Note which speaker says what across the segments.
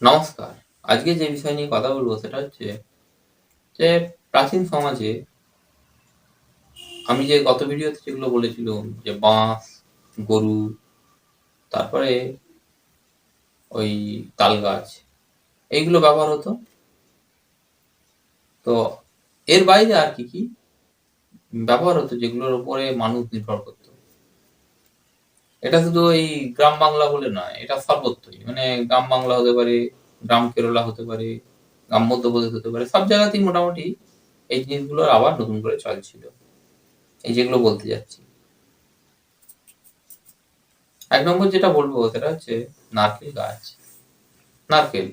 Speaker 1: নমস্কার। আজকে যে বিষয় নিয়ে কথা বলবো সেটা হচ্ছে যে প্রাচীন সমাজে আমি যে গত ভিডিওতে যেগুলো বলেছিলাম যে বাঁশ, গরু, তারপরে ওই তাল গাছ এইগুলো ব্যবহার হতো। তো এর বাইরে আর কি ব্যবহার হতো যেগুলোর উপরে মানুষ নির্ভর করতো। এটা শুধু এই গ্রাম বাংলা বলে নয়, এটা সর্বত্রই। মানে গ্রাম বাংলা হতে পারে, গ্রাম কেরলা হতে পারে, গ্রাম মধ্যপ্রদেশ হতে পারে। সব জায়গাতেই মোটামুটি এই জিনিসগুলোর আবার নতুন করে চল ছিল। এই যেগুলো বলতে যাচ্ছি। ১ নম্বর যেটা বলবো সেটা হচ্ছে নারকেল গাছ। নারকেল।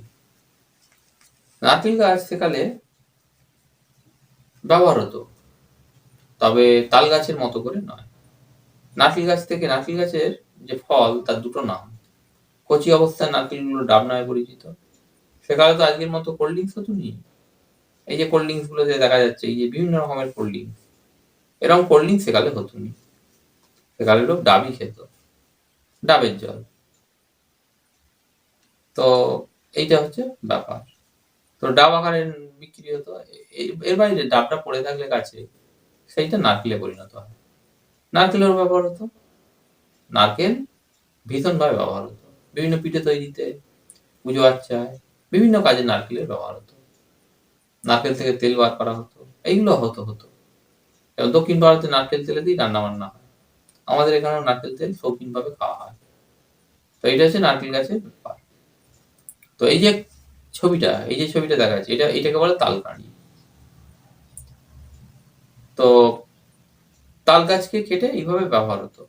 Speaker 1: নারকেল গাছ সেকালে ব্যবহার হতো। তবে তাল গাছের মতো করে নয়। নারকেল গাছ থেকে নারকেল গাছের যে ফল তার দুটো নাম। কচি অবস্থায় নারকেলগুলো ডাব নামে পরিচিত। সেকালে তো আজকের মতো কোল্ড ড্রিংকস হতো নি। এই যে কোল্ড ড্রিংকস গুলোতে দেখা যাচ্ছে এই যে বিভিন্ন রকমের কোল্ড ড্রিংকস। এরকম কোল্ড ড্রিংকস সেকালে হতো নি। সেকালে লোক ডাবই খেত। ডাবের জল। তো এইটা হচ্ছে ব্যাপার। তো ডাব আকারে বিক্রি হতো। এর বাইরে ডাবটা পড়ে থাকলে গাছে সেইটা নারকেলে পরিণত হয়। নারকেলের ব্যবহার হতো। নারকেল ভীষণভাবে ব্যবহার হতো। বিভিন্ন পিঠে তৈরিতে, পুজো আচ্চায়, বিভিন্ন কাজে নারকেলের ব্যবহার হতো। নারকেল থেকে তেল বার করা হতো। এইগুলো হতো। এবং দক্ষিণ ভারতে নারকেল তেলে দিয়ে রান্না-বান্না হয়। আমাদের এখানেও নারকেল তেল শৌখিনভাবে খাওয়া হয়। তো এইটা হচ্ছে নারকেল গাছের ব্যাপার। তো এই যে ছবিটা দেখা যাচ্ছে এটাকে বলে তালকাঁড়ি। তো তাল গাছকে কেটে এইভাবে ব্যবহার হতো।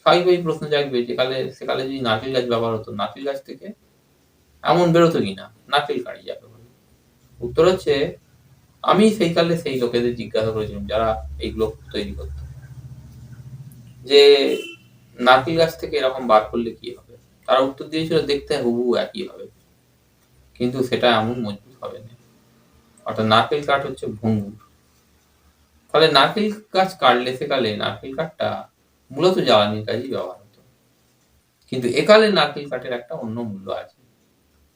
Speaker 1: স্বাভাবিকভাবেই প্রশ্ন জাগবে যে সেকালে যদি নারকেল গাছ ব্যবহার হতো, নারকেল গাছ থেকে এমন বেরোতো কিনা? নারকেল কাঁড়ি যাকে বলে। উত্তর হচ্ছে আমি সেইকালে সেই লোকেদের জিজ্ঞাসা করেছিলাম যারা এইগুলো তৈরি করতো। যে নারকেল গাছ থেকে এরকম বার করলে কি হবে? তারা উত্তর দিয়েছিল দেখতে হুবহু একই হবে। কিন্তু সেটা এমন মজবুত হবে না। অর্থাৎ নারকেল কাঠ হচ্ছে ভঙ্গুর। ফলে নারকেল গাছ কাটলে সেকালে নারকেল কাঠটা মূলত জ্বালানির কাজেই ব্যবহার হতো। কিন্তু একালে নারকেল কাঠের একটা অন্য মূল্য আছে।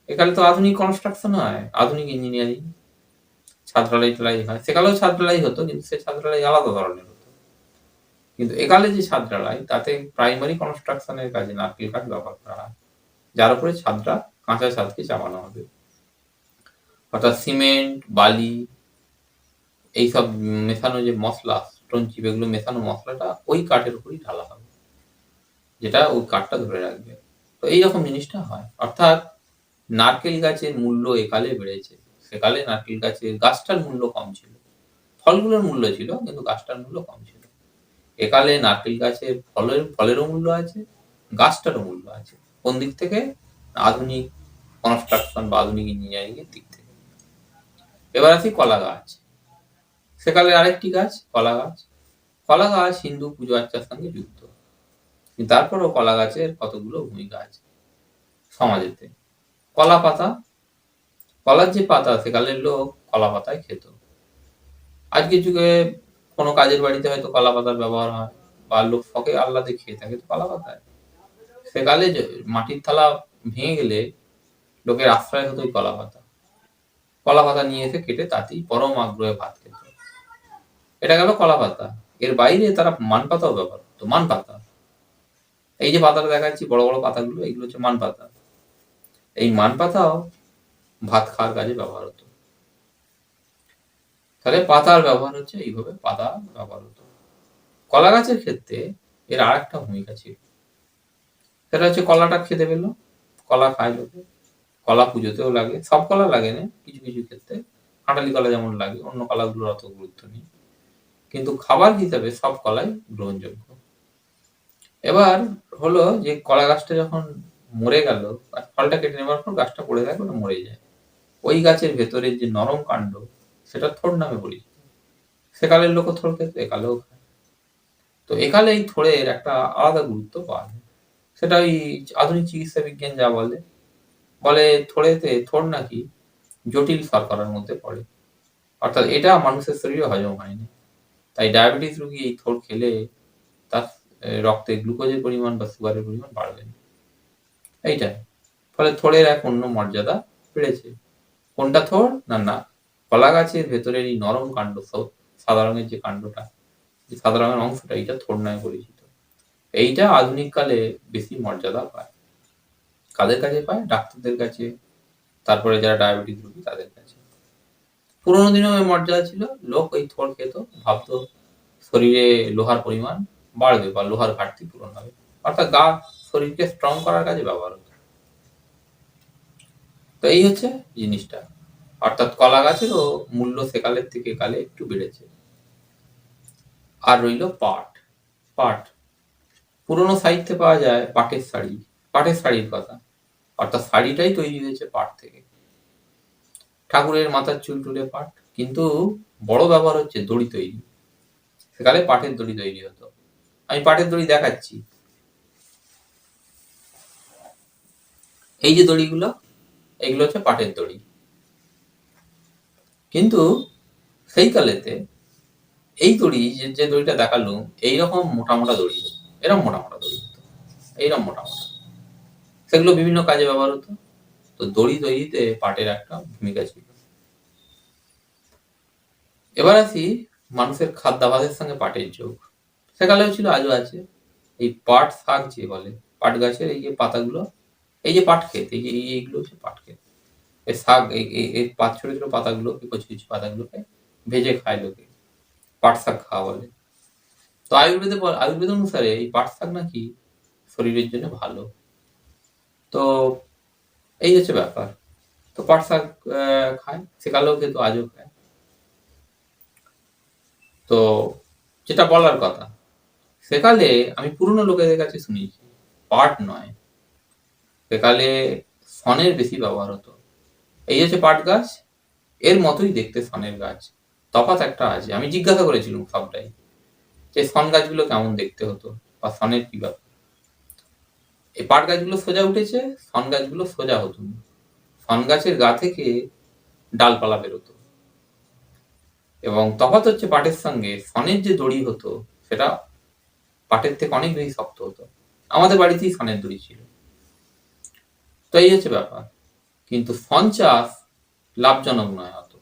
Speaker 1: একালে তো আধুনিক কনস্ট্রাকশন হয়, আধুনিক ইঞ্জিনিয়ারিং, ছাদ ঢালাই হয়। সেকালেও ছাদ ঢালাই হতো কিন্তু সে ছাদ ঢালাই আলাদা ধরনের হতো। কিন্তু একালে যে ছাদ ঢালাই তাতে প্রাইমারি কনস্ট্রাকশন এর কাজে নারকেল কাঠ ব্যবহার করা হয়। যার উপরে ছাদটা কাঁচা ছাদকে চাপানো হবে। অর্থাৎ সিমেন্ট, বালি এইসব মেশানো যে মসলা, স্টোন চিপ এগুলো মেশানো মসলাটা ওই কাঠের উপরই ঢালা হবে। যেটা ওই কাঠটা ধরে রাখবে। তো এইরকম জিনিসটা হয়। অর্থাৎ নারকেল গাছের মূল্য একালে বেড়েছে। সেকালে নারকেল গাছটার মূল্য কম ছিল। ফলগুলোর মূল্য ছিল কিন্তু গাছটার মূল্য কম ছিল। একালে নারকেল গাছের ফলেরও মূল্য আছে, গাছটারও মূল্য আছে। কোন দিক থেকে? আধুনিক কনস্ট্রাকশন বা আধুনিক ইঞ্জিনিয়ারিং এর দিক থেকে। এবার আসি কলা গাছ। সেকালের আরেকটি গাছ কলা গাছ। কলা গাছ হিন্দু পুজো আর্চার সঙ্গে যুক্ত। কিন্তু তারপরেও কলা গাছের কতগুলো ভূমিকা আছে সমাজেতে। কলা পাতা, কলার যে পাতা সেকালের লোক কলা পাতায় খেত। আজকের যুগে কোনো কাজের বাড়িতে হয়তো কলা পাতার ব্যবহার হয় বা লোক শখে আহ্লাদে খেয়ে থাকে তো কলা পাতায়। সেকালে মাটির থালা ভেঙে গেলে লোকের আশ্রয় হতো ওই কলা পাতা। কলা পাতা নিয়ে এসে কেটে তাতেই পরম আগ্রহে ভাত খেত। এটা গেল কলা পাতা। এর বাইরে তারা মান পাতাও ব্যবহার করতো। মান পাতা। এই যে পাতাটা দেখাচ্ছি বড় বড় পাতাগুলো এগুলো হচ্ছে মান পাতা। এই মান পাতাও ভাত খাওয়ার কাজে ব্যবহার হতো। তাহলে পাতার ব্যবহার হচ্ছে এইভাবে পাতা ব্যবহার হতো। কলা গাছের ক্ষেত্রে এর আর একটা ভূমিকা ছিল। সেটা হচ্ছে কলাটা খেতে পেলো। কলা খায় লোকে। কলা পুজোতেও লাগে। সব কলা লাগে না কিছু ক্ষেত্রে। কাঁঠালি কলা যেমন লাগে অন্য কলাগুলোর অত গুরুত্ব নেই। কিন্তু খাবার হিসাবে সব কলাই গ্রহণযোগ্য। এবার হলো যে কলা গাছটা যখন মরে গেল, ফলটা কেটে নেওয়ার পর গাছটা পড়ে থাকে ওটা মরে যায়। ওই গাছের ভেতরের যে নরম কাণ্ড সেটা থোড় নামে পরিচিত। সেকালের লোকও থোড় খেত, একালেও খায়। তো একালে এই থোড়ের একটা আলাদা গুরুত্ব পাওয়া যায়। সেটা ওই আধুনিক চিকিৎসা বিজ্ঞান যা বলে, বলে থোড় নাকি জটিল শর্করার মধ্যে পড়ে। অর্থাৎ এটা মানুষের শরীরে হজম হয় না। তাই ডায়াবেটিস রোগী এই থোড় খেলে তার রক্তে গ্লুকোজের পরিমাণ বা সুগারের পরিমাণ বাড়বে না। এইটাই। ফলে থোড়ের এক অন্য মর্যাদা বেড়েছে। কোনটা থোড়? না কলা গাছের ভেতরের এই নরম কাণ্ড, সাদা রঙের যে কাণ্ডটা, এই সাদা রঙের অংশটা, এইটা থোড় নামে পরিচিত। এইটা আধুনিক কালে বেশি মর্যাদা পায়। কাদের কাছে পায়? ডাক্তারদের কাছে, তারপরে যারা ডায়াবেটিস রোগী তাদের কাছে। পুরোনো দিনেও এই মর্যাদা ছিল। লোক ওই থোড় খেত, ভাবতো শরীরে লোহার পরিমাণ বাড়বে বা লোহার ঘাটতি পূরণ হবে, অর্থাৎ শরীরকে স্ট্রং করার কাজে ব্যবহার হতো। তো এই হচ্ছে জিনিসটা, অর্থাৎ কলা গাছেরও মূল্য সেকালের থেকে কালে একটু বেড়েছে। আর রইল পাট। পাট পুরনো সাহিত্যে পাওয়া যায় পাটের শাড়ি, পাটের শাড়ির কথা, অর্থাৎ শাড়িটাই তৈরি হয়েছে পাট থেকে। ঠাকুরের মাথার চুল টুলে পাট, কিন্তু বড় ব্যবহার হচ্ছে দড়ি তৈরি। সেকালে পাটের দড়ি তৈরি হতো। আমি পাটের দড়ি দেখাচ্ছি। এই যে দড়িগুলো, এইগুলো হচ্ছে পাটের দড়ি। কিন্তু সেই কালেতে এই দড়ি, যে দড়িটা দেখালুম, এইরকম মোটা মোটা দড়ি হতো, এরকম মোটা মোটা দড়ি হতো, এইরকম মোটা মোটা। সেগুলো বিভিন্ন কাজে ব্যবহার হতো। তো দড়ি তৈরিতে পাটের একটা ভূমিকা ছিল। এবার আসি মানুষের খাদ্যাভ্যাসের সঙ্গে পাটের যোগ। সেকালেও ছিল, আজও আছে। এই পাট শাক যে বলে, পাট গাছের এই যে পাতাগুলো, এই যে পাট ক্ষেত, এই যে এইগুলো হচ্ছে পাট ক্ষেত। এই শাক, এই পাত, ছোট ছোট পাতাগুলোকে, কচি কচি পাতাগুলোকে ভেজে খায় লোকে, পাট শাক খাওয়া বলে। তো আয়ুর্বেদ অনুসারে এই পাট শাক নাকি শরীরের জন্য ভালো। তো এই হচ্ছে ব্যাপার। তো পাট শাক খায়, সেকালেও খেত, আজও খায়। তো যেটা বলার কথা, সেকালে আমি পুরনো লোকেদের কাছে শুনেছি পাট নয়, সেকালে শনের বেশি ব্যবহার হতো। এই হচ্ছে পাট গাছ, এর মতোই দেখতে শনের গাছ, তফাৎ একটা আছে। আমি জিজ্ঞাসা করেছিলাম সবটাই, যে শন গাছগুলো কেমন দেখতে হতো বা শনের কি ব্যাপার। এই পাট গাছগুলো সোজা উঠেছে, শন গাছগুলো সোজা হতো না। শন গাছের গা থেকে ডালপালা বেরোতো। এবং তফাৎ হচ্ছে পাটের সঙ্গে শনের যে দড়ি হতো, সেটা পাটের থেকে অনেক বেশি শক্ত হতো। আমাদের বাড়িতেই শনের দড়ি ছিল। তো এই হচ্ছে ব্যাপার। কিন্তু শন চাষ লাভজনক নয় অত।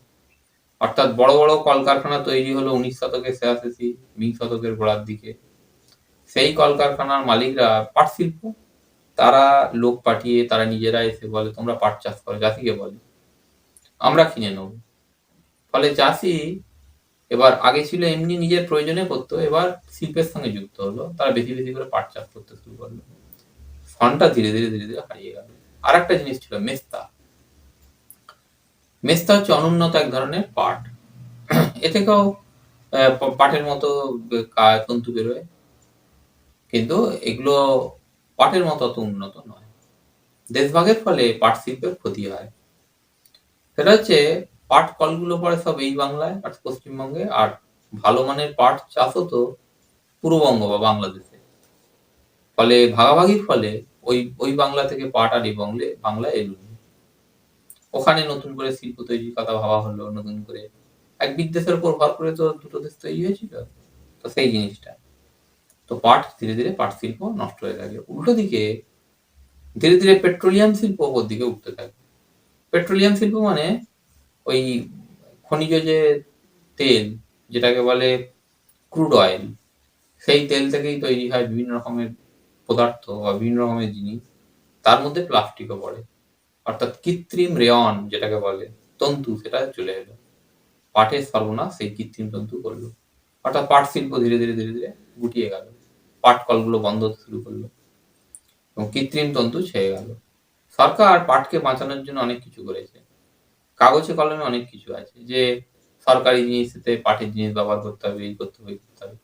Speaker 1: অর্থাৎ বড় বড় কলকারখানা তৈরি হলো 19 শতকের শেষাশেষি, 20 শতকের গোড়ার দিকে। সেই কলকারখানার মালিকরা পাট শিল্প, তারা লোক পাঠিয়ে, তারা নিজেরা এসে বলে তোমরা পাট চাষ করো, চাষিকে বলে আমরা কিনে নেব। ফলে চাষি এবার আগে ছিল এমনি নিজের প্রয়োজনে করতো, এবার শিল্পের সঙ্গে যুক্ত হলো, তারা বেশি বেশি করে পাট চাষ করতে শুরু করলো। ফনটা ধীরে ধীরে ধীরে ধীরে হারিয়ে গেল। আর একটা জিনিস ছিল মেস্তা। মেস্তা হচ্ছে অনুন্নত এক ধরনের পাট। এ থেকেও পাটের মতো তন্তু বেরোয়, কিন্তু এগুলো পাটের মতো অত উন্নত নয়। দেশভাগের ফলে পাট শিল্পের ক্ষতি হয়। সেটা হচ্ছে পাট কলগুলো পড়ে সব এই বাংলায় আর পশ্চিমবঙ্গে, আর ভালো মানের পাট চাষ হতো পূর্ববঙ্গ বা বাংলাদেশে। ফলে ভাগাভাগির ফলে ওই বাংলা থেকে পাট আর এই বাংলায় এলো। ওখানে নতুন করে শিল্প তৈরির কথা ভাবা হলো, নতুন করে এক বিদ্বেষের উপর ভর করে তো দুটো দেশ তৈরি হয়েছিল। তো সেই জিনিসটা, তো পাট ধীরে ধীরে পাট শিল্প নষ্ট হয়ে থাকে। উল্টো দিকে ধীরে ধীরে পেট্রোলিয়াম শিল্প ওপর দিকে উঠতে থাকে। পেট্রোলিয়াম শিল্প মানে ওই খনিজ যে তেল, যেটাকে বলে ক্রুড অয়েল, সেই তেল থেকেই তৈরি হয় বিভিন্ন রকমের পদার্থ বা বিভিন্ন রকমের জিনিস, তার মধ্যে প্লাস্টিকও পড়ে। অর্থাৎ কৃত্রিম রেয়ন যেটাকে বলে, তন্তু, সেটা চলে এলো। পাটের সর্বনাশ সেই কৃত্রিম তন্তু করলো। অর্থাৎ পাট শিল্প ধীরে ধীরে ধীরে ধীরে গুটিয়ে গেল, পাট কলগুলো বন্ধ হতে শুরু করলো এবং কৃত্রিম তন্তু ছেয়ে গেল। সরকার পাটকে বাঁচানোর জন্য অনেক কিছু করেছে, কাগজে কলমে অনেক কিছু আছে, যে সরকারি জিনিসেতে পাটের জিনিস ব্যবহার করতে হবে, এই করতে হবে, করতে হবে।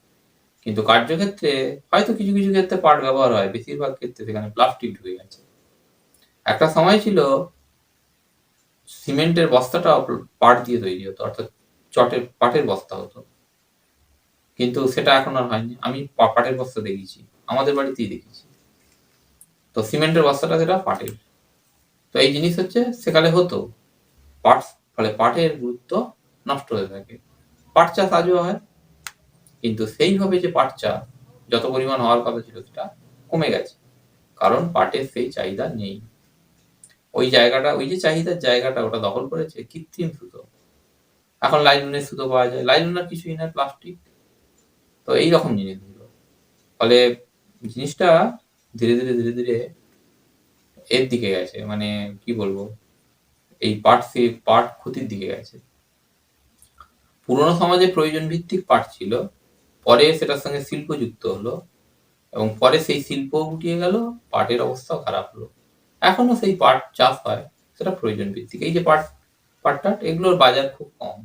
Speaker 1: কিন্তু কার্যক্ষেত্রে হয়তো কিছু কিছু ক্ষেত্রে পাট ব্যবহার হয়, বেশিরভাগ ক্ষেত্রে সেখানে প্লাস্টিক ঢুকে গেছে। একটা সময় ছিল সিমেন্টের বস্তাটা পাট দিয়ে তৈরি হতো, অর্থাৎ পাটের বস্তা হতো, কিন্তু সেটা এখন আর হয়নি। আমি পাটের বস্তা দেখেছি, আমাদের বাড়িতেই দেখেছি। তো সিমেন্টের বস্তাটা সেটা পাটের। তো এই জিনিস হচ্ছে সেকালে হতো পাট, ফলে পাটের গুরুত্ব নষ্ট হয়ে থাকে। পাট চাষ আজও হয়, কিন্তু সেইভাবে যে পাট চাষ যত পরিমাণ হওয়ার কথা ছিল সেটা কমে গেছে, কারণ পাটের সেই চাহিদা নেই। ওই জায়গাটা, ওই যে চাহিদার জায়গাটা ওটা দখল করেছে কৃত্রিম সুতো। এখন লাইলনের সুতো পাওয়া যায়, লাইলন আর কিছুই না, প্লাস্টিক। তো এইরকম জিনিসগুলো, ফলে জিনিসটা ধীরে ধীরে ধীরে ধীরে এর দিকে গেছে, মানে কি বলবো, এই পাট ক্ষতির দিকে গেছে। পুরোনো সমাজে প্রয়োজন ভিত্তিক পাট ছিল, পরে সেটার সঙ্গে শিল্প যুক্ত হলো, এবং পরে সেই শিল্প উঠিয়ে গেল, পাটের অবস্থাও খারাপ হলো। এখনো সেই পাট চাষ হয়, সেটা প্রয়োজন ভিত্তিক। এই যে পাট এগুলোর বাজার খুব কম,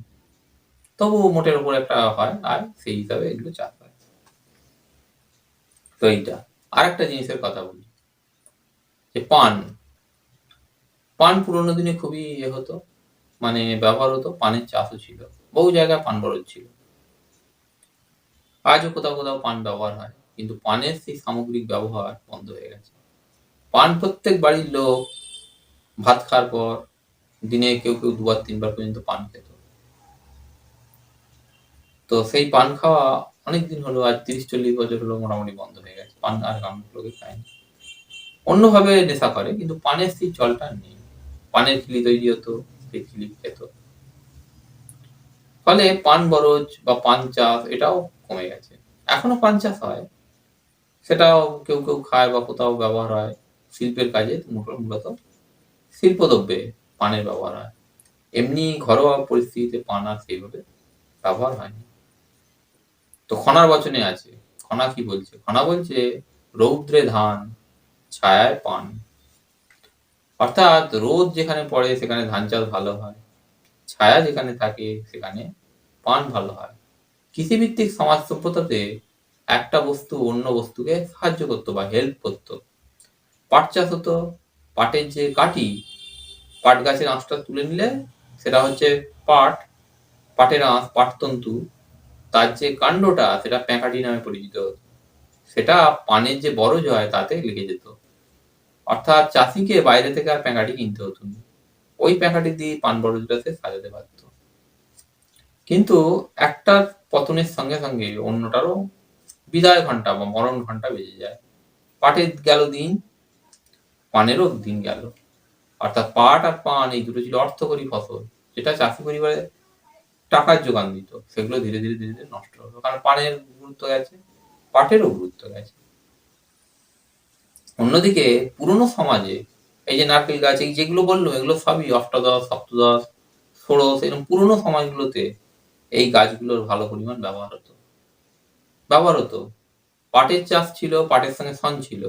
Speaker 1: তবুও মোটের উপর একটা হয়, আর সেই হিসাবে এগুলো চাষ হয়। তো এইটা আর একটা জিনিসের কথা বলি, যে পান পুরোনো দিনে খুবই হতো, মানে ব্যবহার হতো, পানের চাষও ছিল, বহু জায়গায় পান বরজ ছিল। আজও কোথাও কোথাও পান ব্যবহার হয়, কিন্তু পানের সেই সামগ্রিক ব্যবহার বন্ধ হয়ে গেছে। পান প্রত্যেক বাড়ির লোক ভাত খাওয়ার পর দিনে কেউ কেউ 2-3 বার পর্যন্ত পান খেত। তো সেই পান খাওয়া অনেকদিন হলো, আজ 30-40 বছর হলো মোটামুটি বন্ধ হয়ে গেছে। পান আর লোকে খায় না, অন্যভাবে নেশা করে, কিন্তু পানের সেই চলটা নেই। পানের খিলি তৈরি হতো, সেই খিলি খেত। ফলে পান বরজ বা পান চাষ এটাও কমে গেছে। এখনো পান চাষ হয়, সেটাও কেউ কেউ খায় বা কোথাও ব্যবহার হয় শিল্পের কাজে, মূলত শিল্পদ্রব্যে পানের ব্যবহার হয়। এমনি ঘরোয়া পরিস্থিতিতে পান আর সেইভাবে ব্যবহার হয়নি। তো খনার বচনে আছে, খনা কি বলছে? খনা বলছে, রৌদ্রে ধান, ছায়ায় পান। অর্থাৎ রোদ যেখানে পড়ে সেখানে ধান চাষ ভালো হয়, ছায়া যেখানে থাকে সেখানে পান ভালো হয়। কৃষিভিত্তিক সমাজ সভ্যতাতে একটা বস্তু অন্য বস্তুকে সাহায্য করতো বা হেল্প করতো। পাট চাষ হতো, পাটের যে কাঠি, পাট গাছের আঁশটা তুলে নিলে সেটা হচ্ছে পাট, পাটের আঁশ, পাটতন্তু, তার যে কাণ্ডটা সেটা প্যাঁকাটি নামে পরিচিত হতো। সেটা পানের যে বরজ হয় তাতে লেগে যেত। অর্থাৎ চাষিকে বাইরে থেকে আর প্যাঁকাটি কিনতে হতো না, ওই প্যাঁকাটি দিয়ে পান বরজটা সে সাজাতে পারত। কিন্তু একটা পতনের সঙ্গে সঙ্গে অন্যটারও বিদায় ঘন্টা বা মরণ ঘন্টা বেজে যায়। পাটের গেল দিন, পানেরও দিন গেল। অর্থাৎ পাট আর পান এই দুটো ছিল অর্থকরী ফসল, যেটা চাষি পরিবারে টাকার যোগান দিত। সেগুলো ধীরে ধীরে ধীরে ধীরে নষ্ট হলো, কারণ পানের গুরুত্ব গেছে, পাটেরও গুরুত্ব গেছে। অন্যদিকে পুরনো সমাজে এই যে নারকেল গাছ, এই যেগুলো বললো, এগুলো সবই অষ্টাদশ, সপ্তদশ, ষোড়শ, এরকম পুরনো সমাজগুলোতে এই গাছগুলোর ভালো পরিমাণ ব্যবহার হতো। পাটের চাষ ছিল, পাটের সঙ্গে সন ছিল।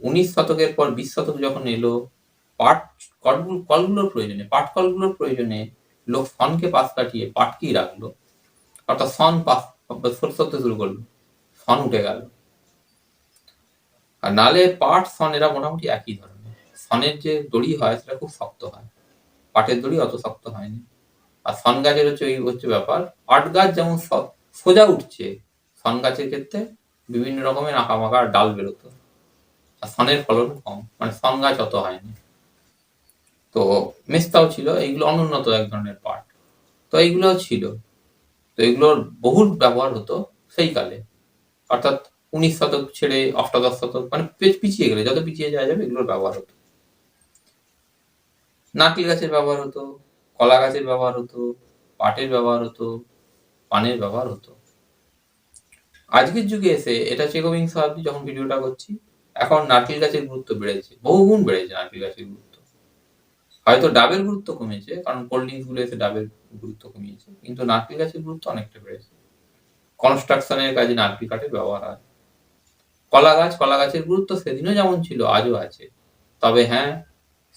Speaker 1: 19 শতকের পর 20 শতক যখন এলো, পাট কলগুলোর প্রয়োজনে, পাট কলগুলোর প্রয়োজনে লোক সনকে পাশ কাটিয়ে পাটকেই রাখলো, অর্থাৎ সন সরতে শুরু করলো, সন উঠে গেল। আর নালে পাট সন এরা মোটামুটি একই ধরনের। সনের যে দড়ি হয় সেটা খুব শক্ত হয়, পাটের দড়ি অত শক্ত হয়নি। আর সন গাছের হচ্ছে ব্যাপার, পাট গাছ যেমন সোজা উঠছে, সন গাছের ক্ষেত্রে বিভিন্ন রকমের আঁকাবাঁকা ডাল বেরোতো, আর সনের ফলন কম, মানে সন গাছ অত হয়নি। তো মেস্তাও ছিল, এইগুলো অনুন্নত এক ধরনের পাট। তো এইগুলো ছিল, তো এগুলোর বহুল ব্যবহার হতো সেই কালে, অর্থাৎ 19 শতক ছেড়ে অষ্টাদশ শতক, মানে পিছিয়ে গেলে, যত পিছিয়ে যাওয়া যাবে এগুলোর ব্যবহার হতো। নারকেল গাছের ব্যবহার হতো, কলা গাছের ব্যবহার হতো, পাটের ব্যবহার হতো, পানের ব্যবহার হতো। আজকের যুগে এসে, এটা হচ্ছে একবিংশ শতাব্দী যখন ভিডিওটা করছি, এখন নারকেল গাছের গুরুত্ব বেড়েছে, বহুগুণ বেড়েছে নারকেল গাছের গুরুত্ব। হয়তো ডাবের গুরুত্ব কমেছে, কারণ কোল্ড ড্রিঙ্কস গুলো এসে ডাবের গুরুত্ব কমিয়েছে, কিন্তু নারকেল গাছের গুরুত্ব অনেকটা বেড়েছে। কনস্ট্রাকশনের কাজে নারকেল কাঠের ব্যবহার হয়। কলা গাছের গুরুত্ব সেদিনও যেমন ছিল আজও আছে, তবে হ্যাঁ,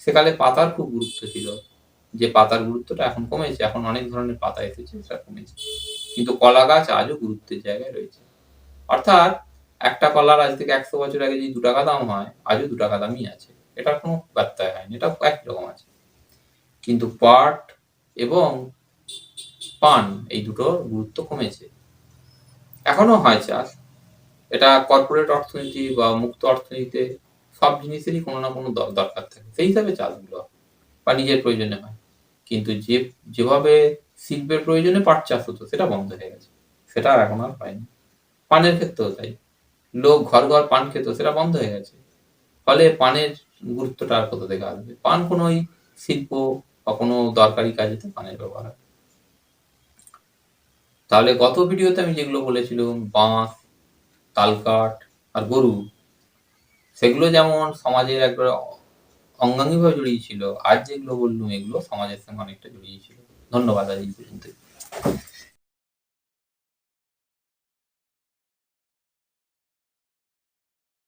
Speaker 1: সেকালে পাতার খুব গুরুত্ব ছিল, যে পাতার গুরুত্বটা এখন কমেছে, এখন অনেক ধরনের পাতা এসেছে, সেটা কমেছে। কিন্তু কলা গাছ আজও গুরুত্বের জায়গায় রয়েছে। অর্থাৎ একটা কলার আজ থেকে 100 বছর আগে যদি 2 টাকা দাম হয়, আজও 2 টাকা দামই আছে, এটার কোনো ব্যত্যয় হয়নি, এটা একই রকম আছে। কিন্তু পাট এবং পান এই দুটোর গুরুত্ব কমেছে। এখনো হয় চাষ, এটা কর্পোরেট অর্থনীতি বা মুক্ত অর্থনীতিতে সব জিনিসেরই কোনো না কোনো দরকার থাকে, সেই হিসাবে চাষগুলো হয় বা নিজের প্রয়োজনে হয়। কিন্তু যেভাবে শিল্পের প্রয়োজনে পাট চাষ হতো সেটা বন্ধ হয়ে গেছে, সেটা আর এখন আর হয়নি। পানের ক্ষেত্রেও তাই, লোক ঘর ঘর পান খেত, সেটা বন্ধ হয়ে গেছে। ফলে পানের গুরুত্বটা আর কোথা থেকে আসবে? পান কোনো ওই শিল্প বা কোনো দরকারি কাজে তো পানের ব্যবহার হয়। তাহলে গত ভিডিওতে আমি যেগুলো বলেছিলুম বাঁশ, তালকাঠ আর গরু, সেগুলো যেমন সমাজের একবারে অঙ্গাঙ্গিভাবে জড়িয়ে ছিল, আজ যেগুলো বললুম এগুলো সমাজের সঙ্গে অনেকটা জড়িয়ে ছিল। ধন্যবাদ আজ এই পর্যন্তই।